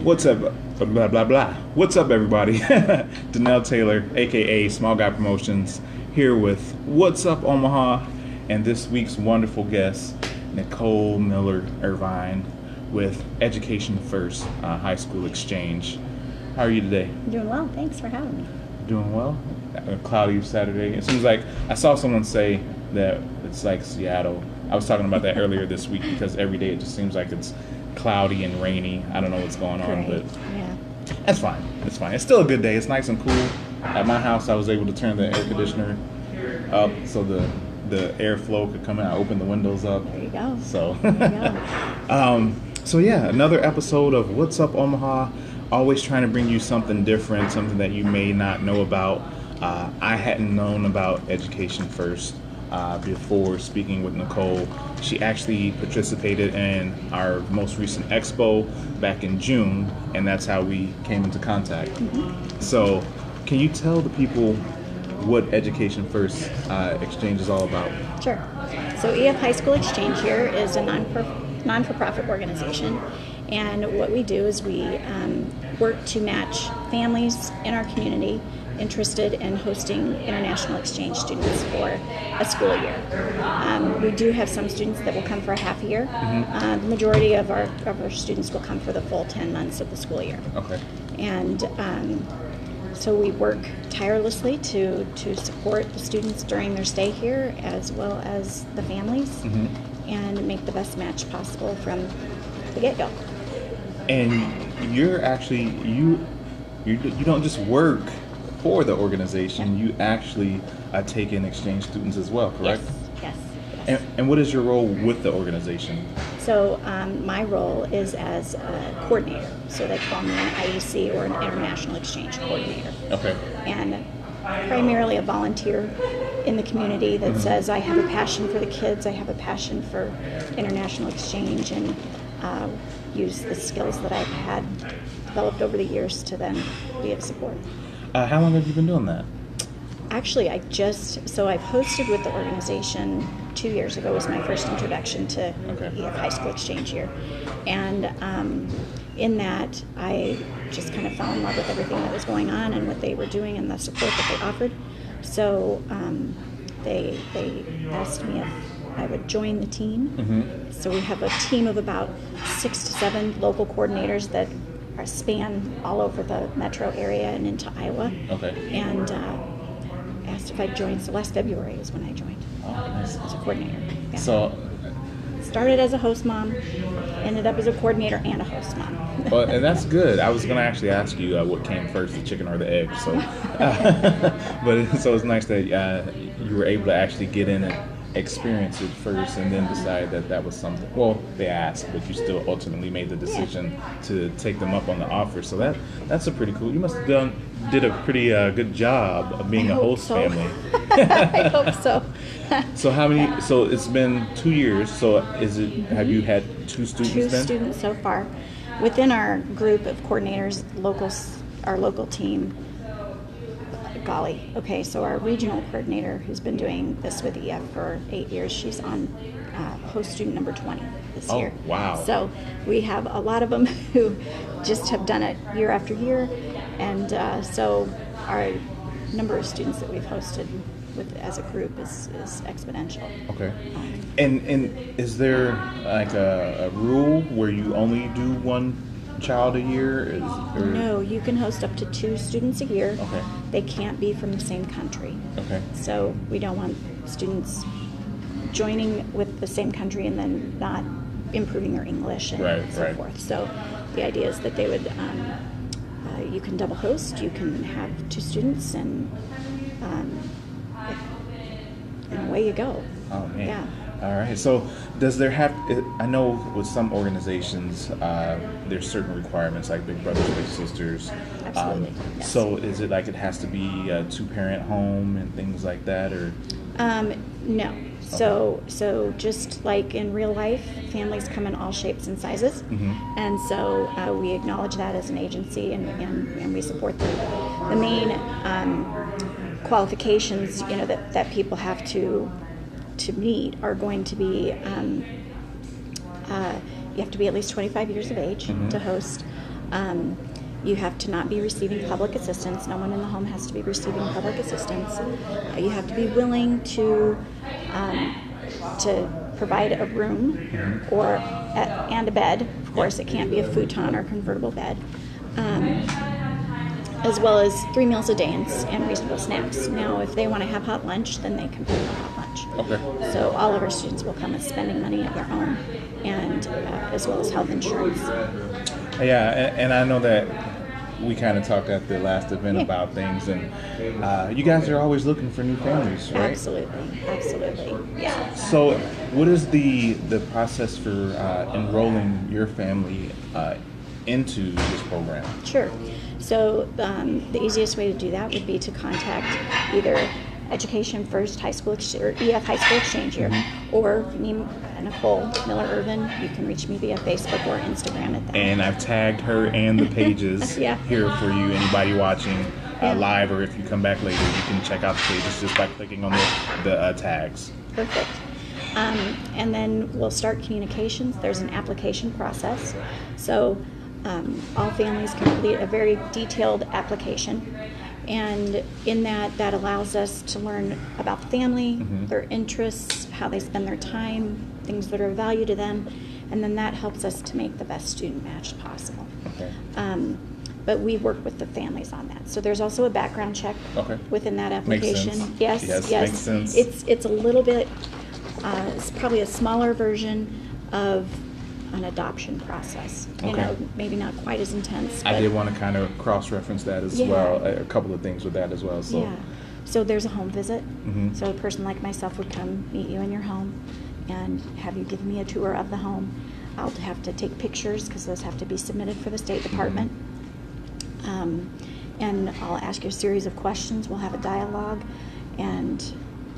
What's up? Blah, blah, blah. What's up, everybody? Donnell Taylor, a.k.a. Small Guy Promotions, here with What's Up, Omaha, and this week's wonderful guest, Nicole Miller Irvine, with Education First High School Exchange. How are you today? Doing well. Thanks for having me. Doing well. A cloudy Saturday. It seems like I saw someone say that it's like Seattle. I was talking about that earlier this week because every day it just seems like it's cloudy and rainy. I don't know what's going on, but yeah, that's fine. It's fine. It's still a good day. It's nice and cool. At my house, I was able to turn the air conditioner up so the airflow could come in. I opened the windows up. There you go. So, there you go. So yeah, another episode of What's Up Omaha. Always trying to bring you something different, something that you may not know about. I hadn't known about Education First before speaking with Nicole. She actually participated in our most recent expo back in June, and that's how we came into contact. Mm-hmm. So, can you tell the people what Education First Exchange is all about? Sure. So EF High School Exchange here is a non-for-profit organization, and what we do is we work to match families in our community interested in hosting international exchange students for a school year. We do have some students that will come for a half year. Mm-hmm. The majority of our students will come for the full 10 months of the school year. Okay. And so we work tirelessly to support the students during their stay here as well as the families, mm-hmm. and make the best match possible from the get-go. And you're actually, you don't just work for the organization, you actually take in exchange students as well, correct? Yes. And what is your role with the organization? So my role is as a coordinator. So they call me an IEC or an international exchange coordinator. Okay. And primarily a volunteer in the community that mm-hmm. says, I have a passion for the kids, I have a passion for international exchange, and use the skills that I've had developed over the years to then be of support. How long have you been doing that? Actually, I've hosted with the organization 2 years ago was my first introduction to EF High School Exchange year. And in that, I just kind of fell in love with everything that was going on and what they were doing and the support that they offered. So they asked me if I would join the team. Mm-hmm. So we have a team of about 6 to 7 local coordinators that span all over the metro area and into Iowa. Okay. And asked if I'd join. So last February is when I joined. Oh, nice. As a coordinator. Yeah. So started as a host mom, ended up as a coordinator and a host mom. Well, and that's good. I was going to actually ask you what came first, the chicken or the egg. So, but so it's nice that you were able to actually get in and experience it first, and then decide that was something. Well, they asked, but you still ultimately made the decision to take them up on the offer. So that's a pretty cool. You must have did a pretty good job of being a host family. I hope so. So how many? So it's been 2 years. So have you had 2 students? 2 then? students so far. Within our group of coordinators, our local team. Golly. Okay, so our regional coordinator, who's been doing this with EF for 8 years, she's on host student number 20 this year. Oh, wow. So we have a lot of them who just have done it year after year, and so our number of students that we've hosted with as a group is exponential. Okay. And is there like a rule where you only do one child a year? No, you can host up to 2 students a year. Okay. They can't be from the same country. Okay. So we don't want students joining with the same country and then not improving their English and so forth. So the idea is that they would, you can double host, you can have 2 students, and away you go. Oh, man. Yeah. All right. So does there have, I know with some organizations, there's certain requirements like Big Brothers, Big Sisters. Absolutely. Yes. So is it like it has to be a 2-parent home and things like that, or? No. Okay. So just like in real life, families come in all shapes and sizes. Mm-hmm. And so we acknowledge that as an agency, and we support the main qualifications, that people have to meet are going to be you have to be at least 25 years of age, mm-hmm. to host. You have to not be receiving public assistance. No one in the home has to be receiving public assistance. You have to be willing to provide a room and a bed. Of course, it can't be a futon or convertible bed. As well as 3 meals a day and reasonable snacks. Now, if they want to have hot lunch, then they can pay for hot lunch. Okay. So all of our students will come with spending money of their own, and as well as health insurance. Yeah, and I know that we kind of talked at the last event about things, and you guys are always looking for new families, right? Absolutely, yeah. So, what is the process for enrolling your family into this program? Sure. So the easiest way to do that would be to contact either Education First High School or EF High School Exchange Year, or me, Nicole Miller Irvine. You can reach me via Facebook or Instagram at that. And I've tagged her and the pages here for you. Anybody watching live, or if you come back later, you can check out the pages just by clicking on the tags. Perfect. And then we'll start communications. There's an application process. So all families complete a very detailed application. And in that allows us to learn about the family, their interests, how they spend their time, things that are of value to them, and then that helps us to make the best student match possible. Okay. But we work with the families on that. So there's also a background check within that application. Makes sense. Yes. Makes sense. It's a little bit, it's probably a smaller version of an adoption process. You know, maybe not quite as intense. I did want to kind of cross-reference that as well, a couple of things with that as well. So. Yeah. So there's a home visit. So a person like myself would come meet you in your home and have you give me a tour of the home. I'll have to take pictures because those have to be submitted for the State Department. And I'll ask you a series of questions. We'll have a dialogue, and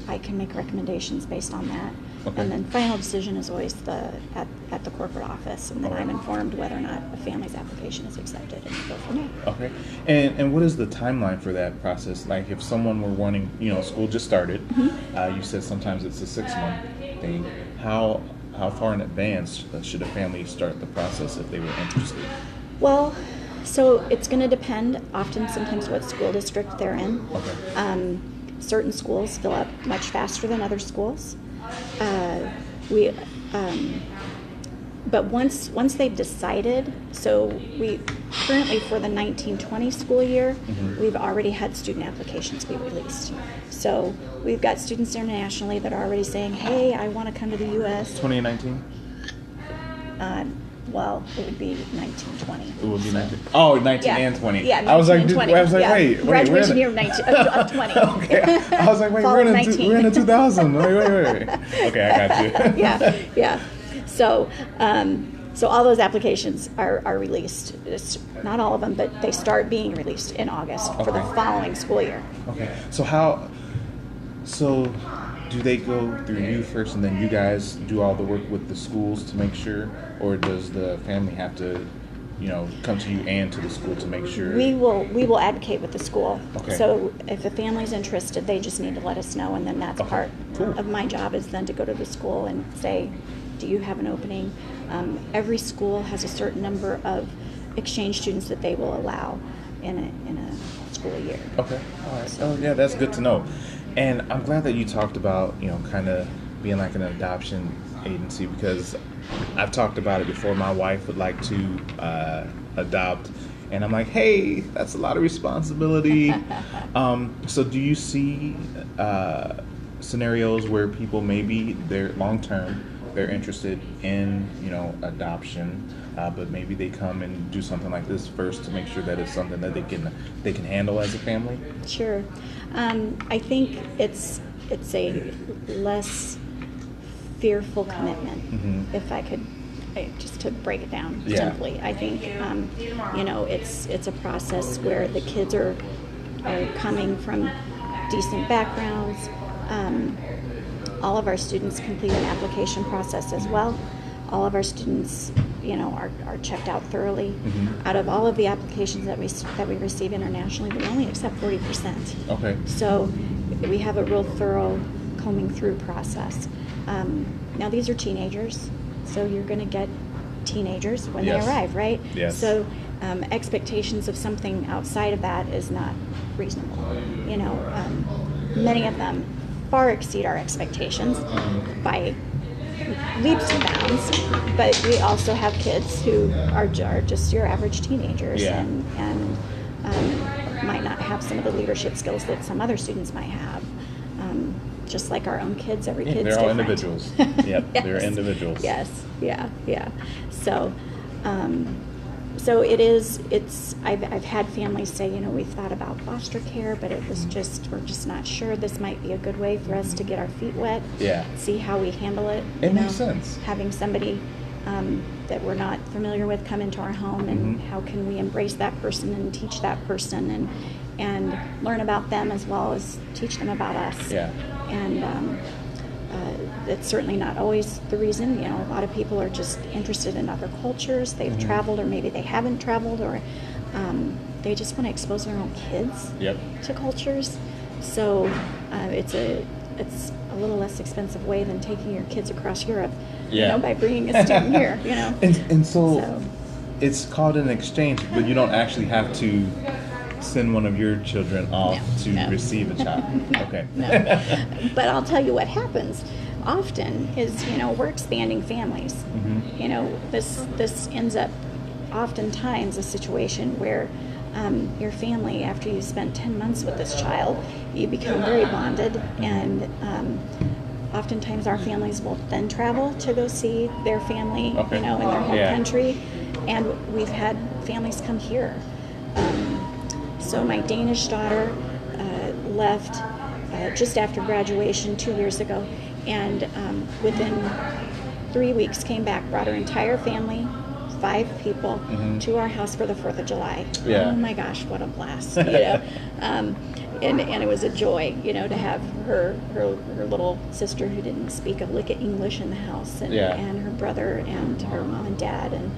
I can make recommendations based on that. And then final decision is always at the corporate office, and then I'm informed whether or not a family's application is accepted, and we go from there. Okay. And what is the timeline for that process? Like if someone were wanting, school just started, you said sometimes it's a 6-month thing. How far in advance should a family start the process if they were interested? Well, so it's going to depend sometimes what school district they're in. Certain schools fill up much faster than other schools. But once they've decided, so we currently for the 1920 school year, we've already had student applications be released. So we've got students internationally that are already saying, hey, I want to come to the U.S. 2019? Well, it would be 1920. It would be 19. Oh, 19 and 20. Yeah, 19 I was like, and 20. wait. Graduation year of 20. Okay. I was like, wait, we're in the 2000. Wait. Okay, I got you. Yeah. So all those applications are released. It's not all of them, but they start being released in August for the following school year. Okay. So do they go through you first, and then you guys do all the work with the schools to make sure, or does the family have to, come to you and to the school to make sure? We will advocate with the school. Okay. So if a family's interested, they just need to let us know, and then that's part of my job is then to go to the school and say, do you have an opening? Every school has a certain number of exchange students that they will allow in a school year. Okay. All right. Oh, yeah, that's good to know. And I'm glad that you talked about, kind of being like an adoption agency, because I've talked about it before. My wife would like to adopt, and I'm like, hey, that's a lot of responsibility. So do you see scenarios where people maybe they're long-term, they're interested in, adoption, but maybe they come and do something like this first to make sure that it's something that they can handle as a family? Sure. I think it's a less fearful commitment, if I could, just to break it down simply. I think it's a process where the kids are coming from decent backgrounds. All of our students complete an application process as well. All of our students, are checked out thoroughly. Out of all of the applications that we receive internationally, we only accept 40%. Okay. So we have a real thorough combing through process. Now these are teenagers, so you're going to get teenagers when they arrive, right? Yes. So expectations of something outside of that is not reasonable. You know, many of them far exceed our expectations by leaps and bounds, but we also have kids who are just your average teenagers and might not have some of the leadership skills that some other students might have. Just like our own kids, every kid's they're all different. individuals. Yep, Yes. they're individuals. Yes, yeah. So I've had families say, you know, we've thought about foster care, but it was we're just not sure. This might be a good way for us to get our feet wet. Yeah. See how we handle it. It makes sense. Having somebody that we're not familiar with come into our home, and how can we embrace that person and teach that person and learn about them as well as teach them about us. Yeah. And it's certainly not always the reason. You know, a lot of people are just interested in other cultures. They've traveled, or maybe they haven't traveled, or they just want to expose their own kids to cultures. So it's a little less expensive way than taking your kids across Europe, you know, by bringing a student here, you know. And so it's called an exchange, but you don't actually have to send one of your children off to receive a child. Okay. No. But I'll tell you what happens often is, you know, we're expanding families. You know, this ends up oftentimes a situation where your family, after you spent 10 months with this child, you become very bonded, and oftentimes our families will then travel to go see their family, you know, in their home country, and we've had families come here. So my Danish daughter left just after graduation 2 years ago, and within 3 weeks came back, brought her entire family, 5 people, to our house for the 4th of July. Yeah. Oh my gosh, what a blast, you know. And it was a joy, you know, to have her little sister who didn't speak a lick of English in the house, and her brother and her mom and dad, and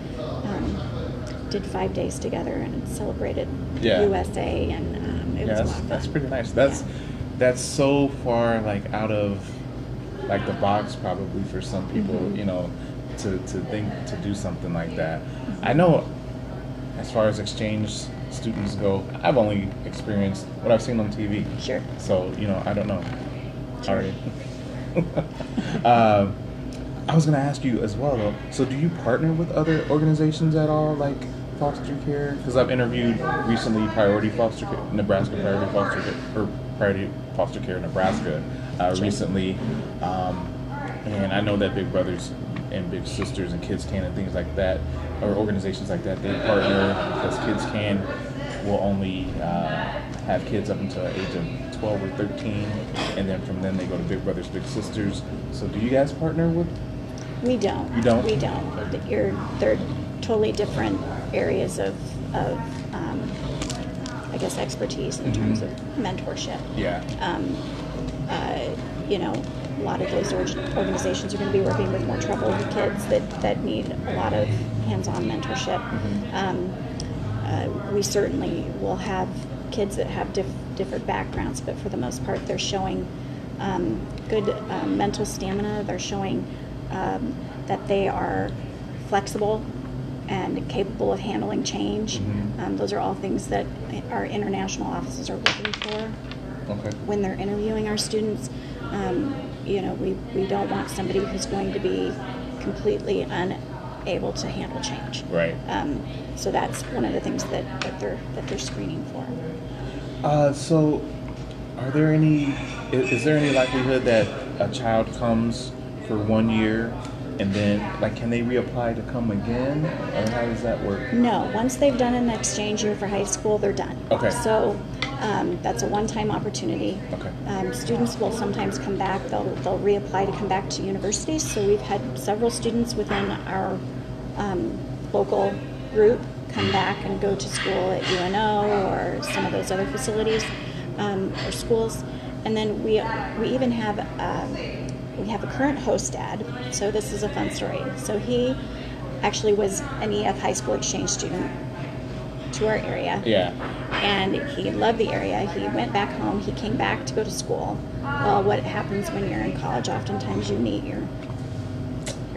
did 5 days together and celebrated USA, and it was a lot of fun. That's pretty nice. That's so far like out of like the box probably for some people, you know, to think to do something like that. I know as far as exchange students go, I've only experienced what I've seen on TV. Sure. So, you know, I don't know. Sure. I was going to ask you as well, though. So, do you partner with other organizations at all, like foster care? Because I've interviewed recently Priority Foster Care, Nebraska Priority Foster Care, or Priority Foster Care Nebraska recently, and I know that Big Brothers and Big Sisters and Kids Can and things like that, or organizations like that, they partner because Kids Can will only have kids up until the age of 12 or 13, and then from then they go to Big Brothers, Big Sisters. So, do you guys partner with? We don't. You don't? We don't. They're totally different areas of I guess, expertise in terms of mentorship. Yeah. You know, a lot of those organizations are going to be working with more troubled kids that need a lot of hands-on mentorship. We certainly will have kids that have different backgrounds, but for the most part, they're showing good mental stamina. They're showing that they are flexible and capable of handling change. Those are all things that our international offices are looking for when they're interviewing our students. You know, we don't want somebody who's going to be completely unable to handle change. Right. So that's one of the things that they're screening for. So, are there is there any likelihood that a child comes for 1 year and then, like, can they reapply to come again, or how does that work? No, once they've done an exchange year for high school, they're done. Okay. So that's a one-time opportunity. Okay. Students will sometimes come back. They'll reapply to come back to universities. So we've had several students within our local group come back and go to school at UNO or some of those other facilities or schools. And then we even have a current host dad. So this is a fun story. So he actually was an EF high school exchange student to our area. Yeah. And he loved the area. He went back home. He came back to go to school. Well, what happens when you're in college? Oftentimes you meet your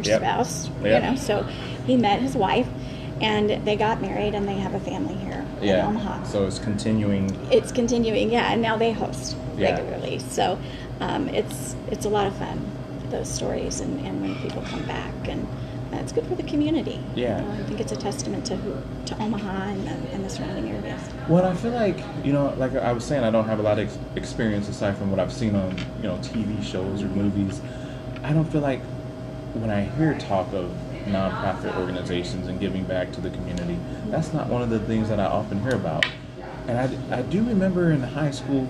spouse. Yep. You know. So he met his wife, And they got married, and they have a family here in Omaha. So it's continuing. It's continuing, yeah. And now they host regularly. So it's a lot of fun, those stories, and when people come back, and it's good for the community. Yeah. I think it's a testament to Omaha and the surrounding areas. Well, I feel like, like I was saying, I don't have a lot of experience aside from what I've seen on, TV shows or movies. I don't feel like when I hear talk of nonprofit organizations and giving back to the community, that's not one of the things that I often hear about. And I do remember in high school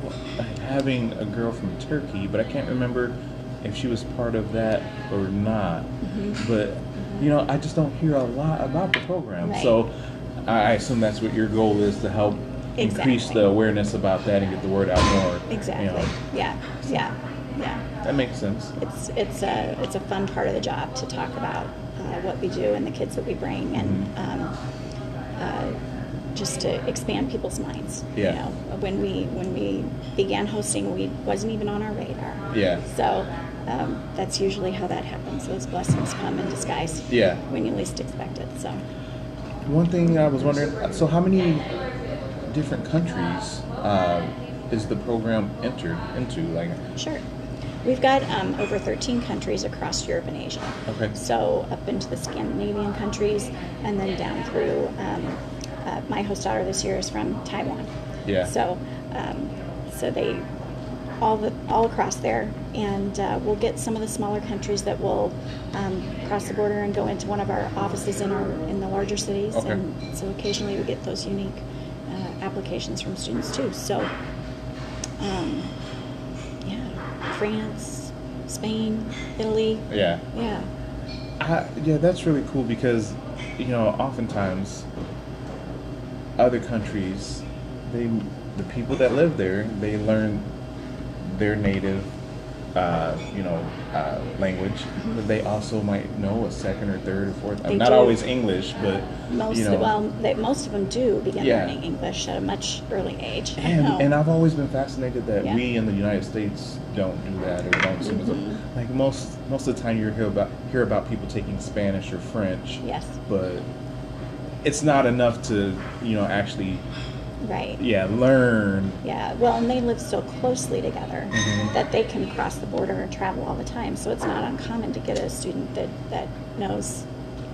having a girl from Turkey, but I can't remember if she was part of that or not. But, I just don't hear a lot about the program. Right. So I assume that's what your goal is, to help increase the awareness about that and get the word out more. Exactly. Yeah. That makes sense. It's a fun part of the job to talk about what we do and the kids that we bring, and just to expand people's minds. Yeah. When we began hosting, we wasn't even on our radar. Yeah. So that's usually how that happens. Those blessings come in disguise. Yeah. When you least expect it. So. One thing I was wondering, so how many different countries is the program entered into? Sure. We've got over 13 countries across Europe and Asia. Okay. So up into the Scandinavian countries, and then down through, my host daughter this year is from Taiwan. Yeah. So they all across there, and we'll get some of the smaller countries that will cross the border and go into one of our offices in the larger cities. Okay. And so occasionally we get those unique applications from students too. So France, Spain, Italy. Yeah. Yeah. That's really cool because, oftentimes other countries, the people that live there, they learn their native, language, but they also might know a second or third or fourth. Not always English, but most of them do begin learning English at a much early age. And I've always been fascinated that we in the United States don't do that, or don't seem as like most of the time you hear about people taking Spanish or French. Yes. But it's not enough to actually. Right. Yeah, learn. Yeah, well, and they live so closely together that they can cross the border and travel all the time. So it's not uncommon to get a student that knows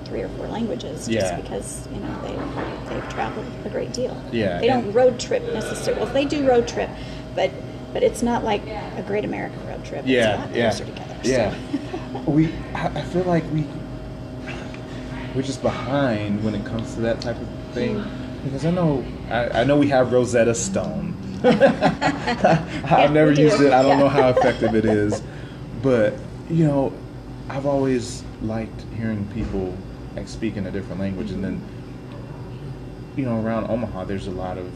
3 or 4 languages just because they've traveled a great deal. Yeah. They don't road trip necessarily. Well, they do road trip, but it's not like a Great American road trip. It's a lot closer together. Yeah. So. I feel like we're just behind when it comes to that type of thing. Because I know we have Rosetta Stone. I've never used it. I don't know how effective it is. But, I've always liked hearing people speak in a different language. And then, around Omaha, there's a lot of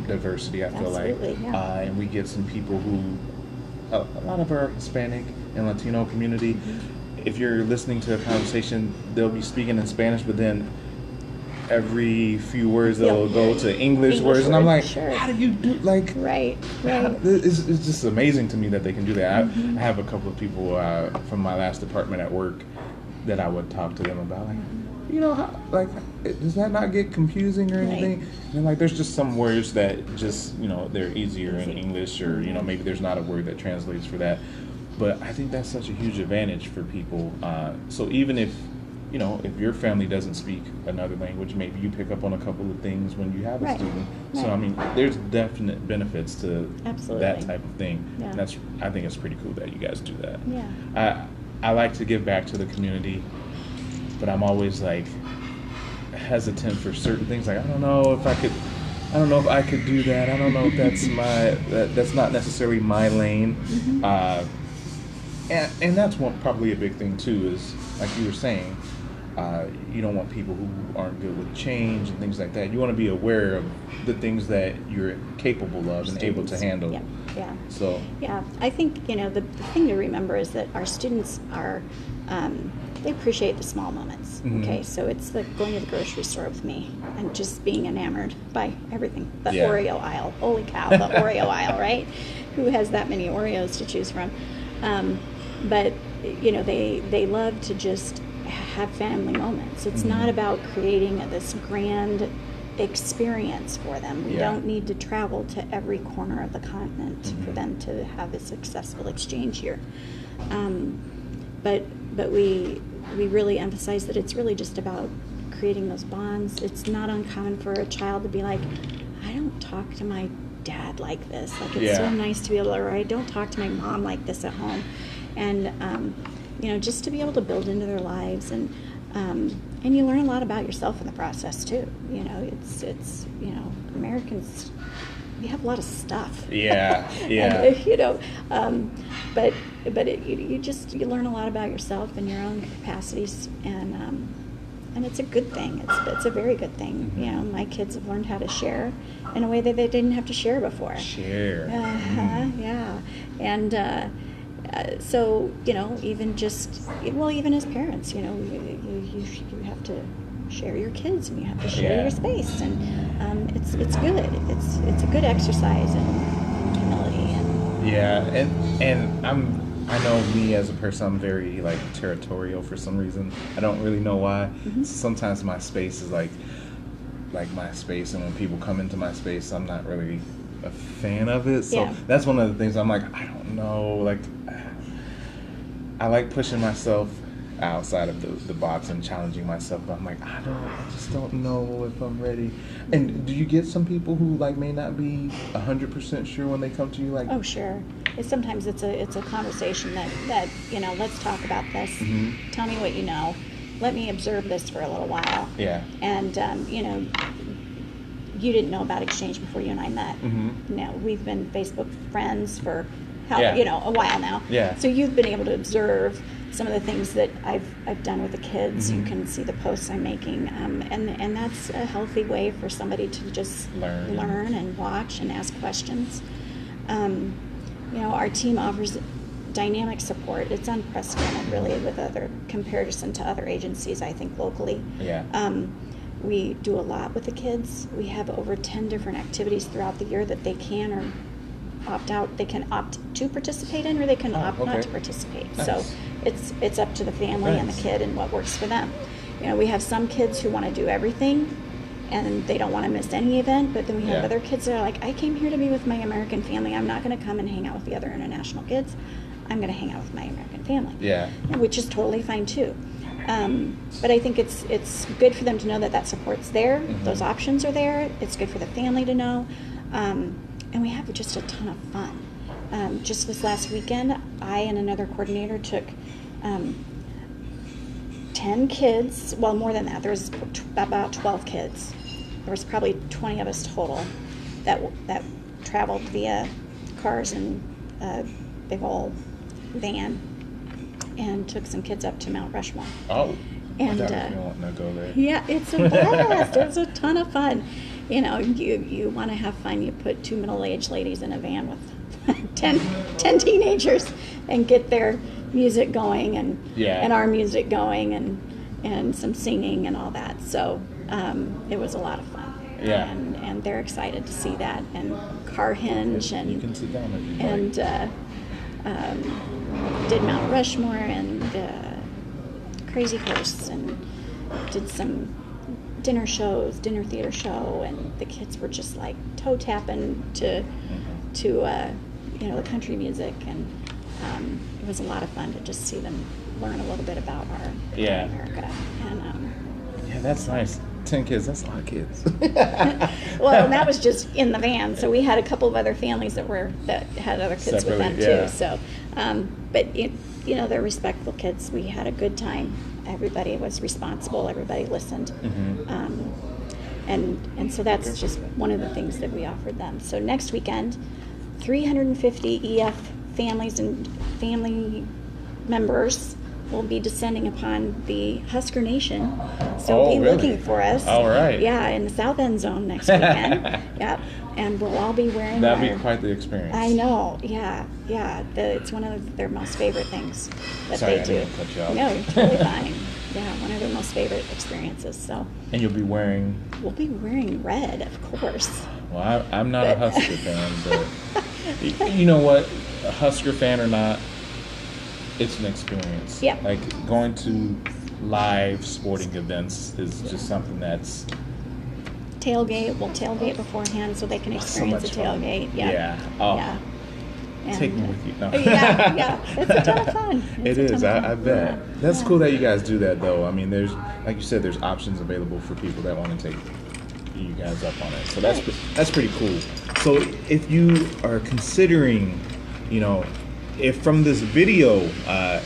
diversity, I feel like. Yeah. And we get some people who, a lot of our Hispanic and Latino community, if you're listening to a conversation, they'll be speaking in Spanish, but then every few words they'll go to English words, and I'm like, how do you do right. It's just amazing to me that they can do that. I have a couple of people from my last department at work that I would talk to them about, does that not get confusing or anything? And there's just some words that just they're easier in English, or maybe there's not a word that translates for that. But I think that's such a huge advantage for people. So even if your family doesn't speak another language, maybe you pick up on a couple of things when you have a student. So, there's definite benefits to that type of thing. Yeah. I think it's pretty cool that you guys do that. Yeah. I like to give back to the community, but I'm always hesitant for certain things. I don't know if I could do that. I don't know if that's not necessarily my lane. And that's probably a big thing too, is like you were saying, you don't want people who aren't good with change and things like that. You want to be aware of the things that you're capable of and able to handle. Yeah. So. Yeah, I think the thing to remember is that our students are they appreciate the small moments. Okay, so it's like going to the grocery store with me and just being enamored by everything. The Oreo aisle, holy cow, the Oreo aisle, right? Who has that many Oreos to choose from? But they love to just have family moments. It's not about creating this grand experience for them. We don't need to travel to every corner of the continent for them to have a successful exchange year. But we really emphasize that it's really just about creating those bonds. It's not uncommon for a child to be like, I don't talk to my dad like this. Like, it's so nice to be able to, or I don't talk to my mom like this at home. And just to be able to build into their lives, and you learn a lot about yourself in the process too. It's Americans, we have a lot of stuff. Yeah. And, but you learn a lot about yourself and your own capacities, and it's a good thing. It's a very good thing. My kids have learned how to share in a way that they didn't have to share before. Yeah. And so even as parents, you have to share your kids, and you have to share your space, and it's good. It's a good exercise in humility. And I know me as a person, I'm very territorial for some reason. I don't really know why. Sometimes my space is like my space, and when people come into my space, I'm not really a fan of it. So that's one of the things I'm like, I don't know. I like pushing myself outside of the box and challenging myself, but I'm like, I just don't know if I'm ready. And do you get some people who may not be 100% sure when they come to you? Oh, sure. Sometimes it's a conversation that let's talk about this. Tell me what you know. Let me observe this for a little while. Yeah. And you didn't know about exchange before you and I met. We've been Facebook friends for a while now. Yeah. So you've been able to observe some of the things that I've done with the kids. You can see the posts I'm making, and that's a healthy way for somebody to just learn and watch and ask questions. Our team offers dynamic support. It's unprecedented, really, with comparison to other agencies, I think, locally. Yeah. We do a lot with the kids. We have over 10 different activities throughout the year that they can or opt out. They can opt to participate in, or they can opt not to participate. Nice. So it's up to the family and the kid and what works for them. We have some kids who want to do everything, and they don't want to miss any event, but then we have other kids that are like, I came here to be with my American family. I'm not going to come and hang out with the other international kids. I'm going to hang out with my American family. Yeah. Which is totally fine too. But I think it's good for them to know that support's there. Those options are there. It's good for the family to know. And we have just a ton of fun. Just this last weekend, I and another coordinator took 10 kids, well, more than that. There was about 12 kids. There was probably 20 of us total that traveled via cars and a big old van, and took some kids up to Mount Rushmore. Oh, and I definitely want to go there. Yeah, it's a blast. It was a ton of fun. You want to have fun. You put 2 middle-aged ladies in a van with 10 teenagers and get their music going and our music going and some singing and all that. So it was a lot of fun. Yeah. And they're excited to see that, and car hinge, and you can sit down if you like. And did Mount Rushmore and Crazy Horse, and did some dinner theater show, and the kids were just toe tapping to the country music, and it was a lot of fun to just see them learn a little bit about our America. And that's nice. 10 kids, that's a lot of kids. Well, and that was just in the van. So we had a couple of other families that had other kids with them too. So, but they're respectful kids. We had a good time. Everybody was responsible. Everybody listened. And so that's just one of the things that we offered them. So next weekend, 350 EF families and family members will be descending upon the Husker Nation. So be looking for us. All right. Yeah, in the South End Zone next weekend. Yep. And we'll all be wearing That'd be quite the experience. I know. Yeah. It's one of their most favorite things that they do. I didn't cut you off. No, you're totally fine. Yeah, one of their most favorite experiences. So. And you'll be wearing? We'll be wearing red, of course. Well, I'm not a Husker fan, but you know what? A Husker fan or not, it's an experience. Yeah. Going to live sporting events is just something that's Tailgate. We'll tailgate beforehand so they can experience much the tailgate. fun. Yeah. Yeah. Oh. Yeah. Take me with you. No. Yeah. It's a ton of fun. It is. I bet. Yeah. That's cool that you guys do that, though. I mean, there's, like you said, there's options available for people that want to take you guys up on it. So that's pretty cool. So if you are considering, if from this video,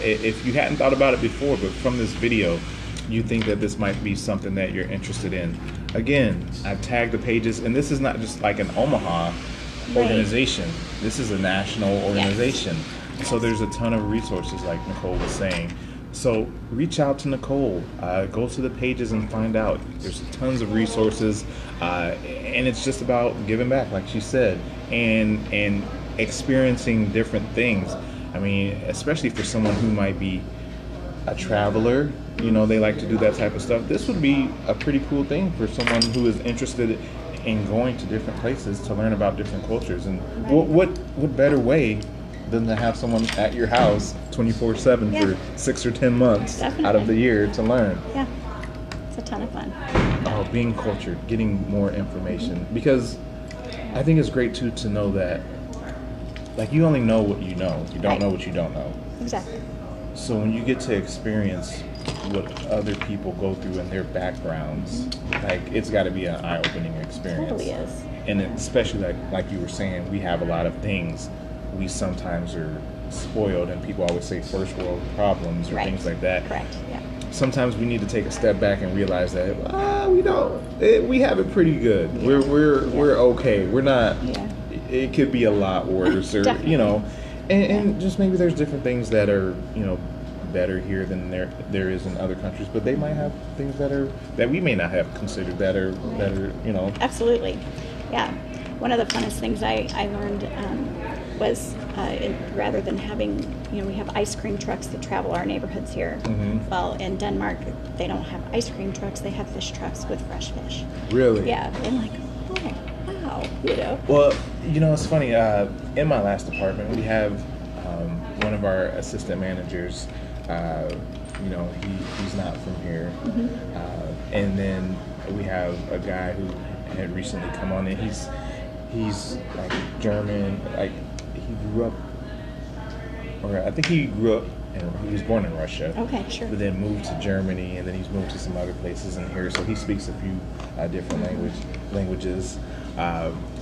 if you hadn't thought about it before, but from this video, you think that this might be something that you're interested in. Again, I've tagged the pages, and this is not just like an Omaha organization. This is a national organization. Yes. So there's a ton of resources, like Nicole was saying. So reach out to Nicole, go to the pages and find out. There's tons of resources, and it's just about giving back, like she said, and experiencing different things. I mean, especially for someone who might be a traveler, they like to do that type of stuff. This would be a pretty cool thing for someone who is interested in going to different places to learn about different cultures. And what better way than to have someone at your house 24/7 for 6 or 10 months out of the year to learn. Yeah, it's a ton of fun. Oh, being cultured, getting more information. Because I think it's great too to know that, like, you only know what you know. You don't know what you don't know. Exactly. So when you get to experience what other people go through in their backgrounds, like, it's got to be an eye-opening experience. It totally is. And especially like you were saying, we have a lot of things we sometimes are spoiled, and people always say first world problems or things like that. Correct. Yeah. Sometimes we need to take a step back and realize that we don't. We have it pretty good. Yeah. We're okay. We're not. Yeah. It could be a lot worse, or and just maybe there's different things that are better here than there is in other countries, but they might have things that we may not have considered that are Absolutely. Yeah. One of the funnest things I learned was rather than having, we have ice cream trucks that travel our neighborhoods here. Mm-hmm. Well, in Denmark, they don't have ice cream trucks, they have fish trucks with fresh fish. Really? Yeah. And like, oh, wow, Well, it's funny, in my last department, we have one of our assistant managers, he's not from here. Mm-hmm. And then we have a guy who had recently come on, and he's like German, like he grew up, or I think he grew up, and he was born in Russia. Okay, sure. But then moved to Germany, and then he's moved to some other places in here. So he speaks a few different languages.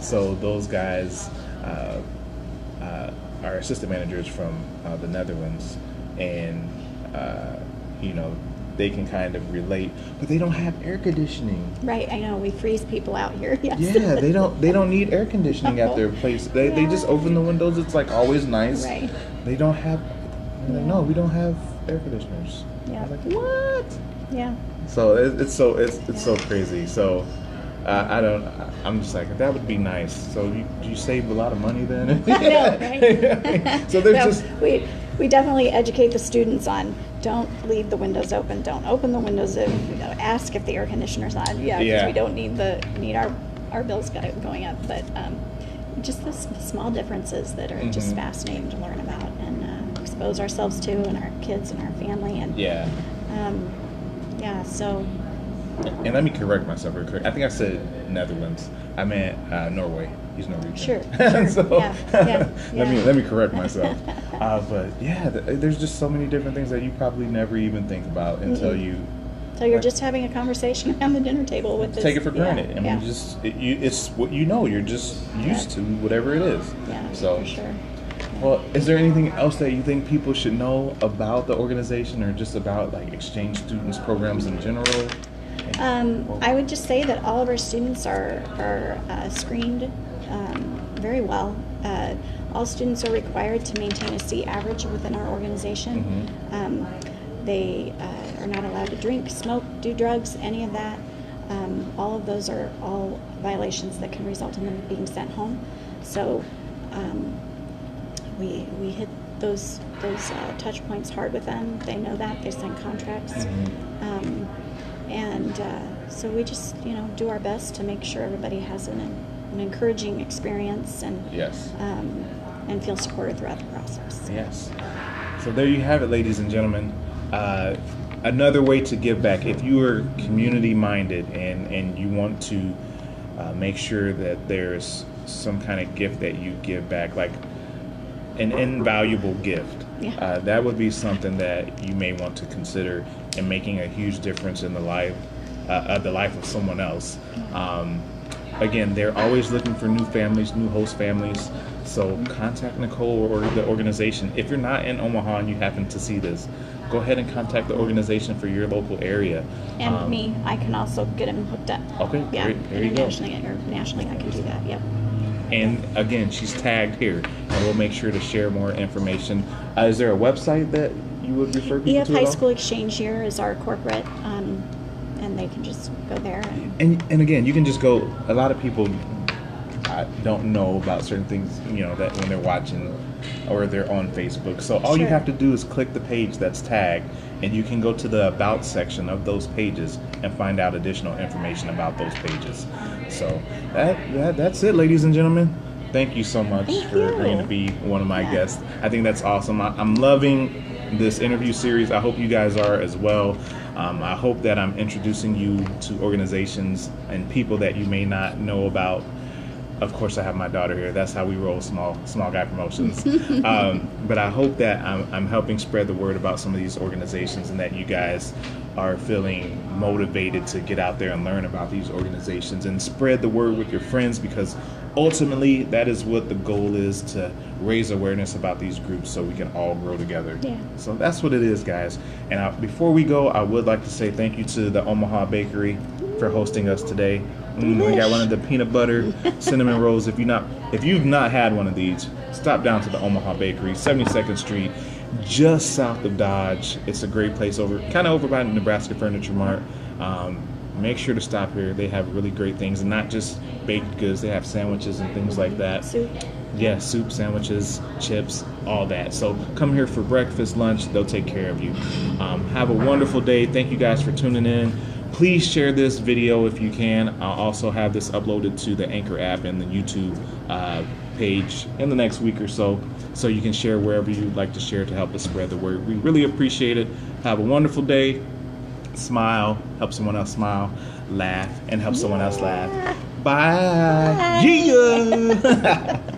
So those guys are assistant managers from the Netherlands, and they can kind of relate, but they don't have air conditioning. Right, I know, we freeze people out here. Yes. Yeah, they don't need air conditioning at their place. They just open the windows. It's like always nice. Right. They don't have. No, we don't have air conditioners. Yeah. I'm like, what? Yeah. So it's so crazy. So I'm just like, that would be nice. So you save a lot of money then. I know, right? So there's we definitely educate the students on don't leave the windows open, don't open the windows, ask if the air conditioner's on. Because we don't need our bills going up, but just the small differences that are just fascinating to learn about and expose ourselves to, and our kids and our family, and so. And let me correct myself real quick. I think I said Netherlands. I meant Norway. He's Norwegian. Sure. So let me correct myself. But there's just so many different things that you probably never even think about until you. So you're just having a conversation around the dinner table with this. Take it for granted. I mean, it's what you're just used to, whatever it is. Yeah. So for sure. Well, is there anything else that you think people should know about the organization, or just about like exchange students programs in general? I would just say that all of our students are screened very well. All students are required to maintain a C average within our organization. Mm-hmm. They are not allowed to drink, smoke, do drugs, any of that. All of those are all violations that can result in them being sent home. So we hit those touch points hard with them. They know that. They sign contracts. Mm-hmm. So we just, do our best to make sure everybody has an encouraging experience and feel supported throughout the process. Yes. So there you have it, ladies and gentlemen. another way to give back. If you are community minded and you want to make sure that there's some kind of gift that you give back, like an invaluable gift, that would be something that you may want to consider in making a huge difference in the life of someone else. Again, they're always looking for new families, new host families. So contact Nicole or the organization. If you're not in Omaha and you happen to see this, go ahead and contact the organization for your local area. And me, I can also get them hooked up. Okay, yeah, great. There you go. Nationally, I can do that. Yep. And again, she's tagged here, and we'll make sure to share more information. Is there a website that you would refer people EF to? High School Exchange Year is our corporate, and they can just go there. And again, you can just go. A lot of people don't know about certain things, that when they're watching or they're on Facebook. So all you have to do is click the page that's tagged, and you can go to the About section of those pages and find out additional information about those pages. So that's it, ladies and gentlemen. Thank you so much for agreeing to be one of my guests. I think that's awesome. I'm loving this interview series. I hope you guys are as well. I hope that I'm introducing you to organizations and people that you may not know about. Of course, I have my daughter here. That's how we roll small guy promotions. But I hope that I'm helping spread the word about some of these organizations, and that you guys are feeling motivated to get out there and learn about these organizations and spread the word with your friends, because ultimately that is what the goal is, to raise awareness about these groups so we can all grow together. So that's what it is, guys. And before we go, I would like to say thank you to the Omaha Bakery for hosting us today. We got one of the peanut butter cinnamon rolls. If you've not had one of these, stop down to the Omaha Bakery, 72nd Street, just south of Dodge. It's a great place kind of over by the Nebraska Furniture Mart. Make sure to stop here. They have really great things, and not just baked goods. They have sandwiches and things like that. Soup. Yeah, soup, sandwiches, chips, all that. So come here for breakfast, lunch. They'll take care of you. Have a wonderful day. Thank you guys for tuning in. Please share this video if you can. I'll also have this uploaded to the Anchor app and the YouTube page in the next week or so you can share wherever you'd like to share to help us spread the word. We really appreciate it. Have a wonderful day. Smile, help someone else smile, laugh, and help someone else laugh. Bye. Yeah.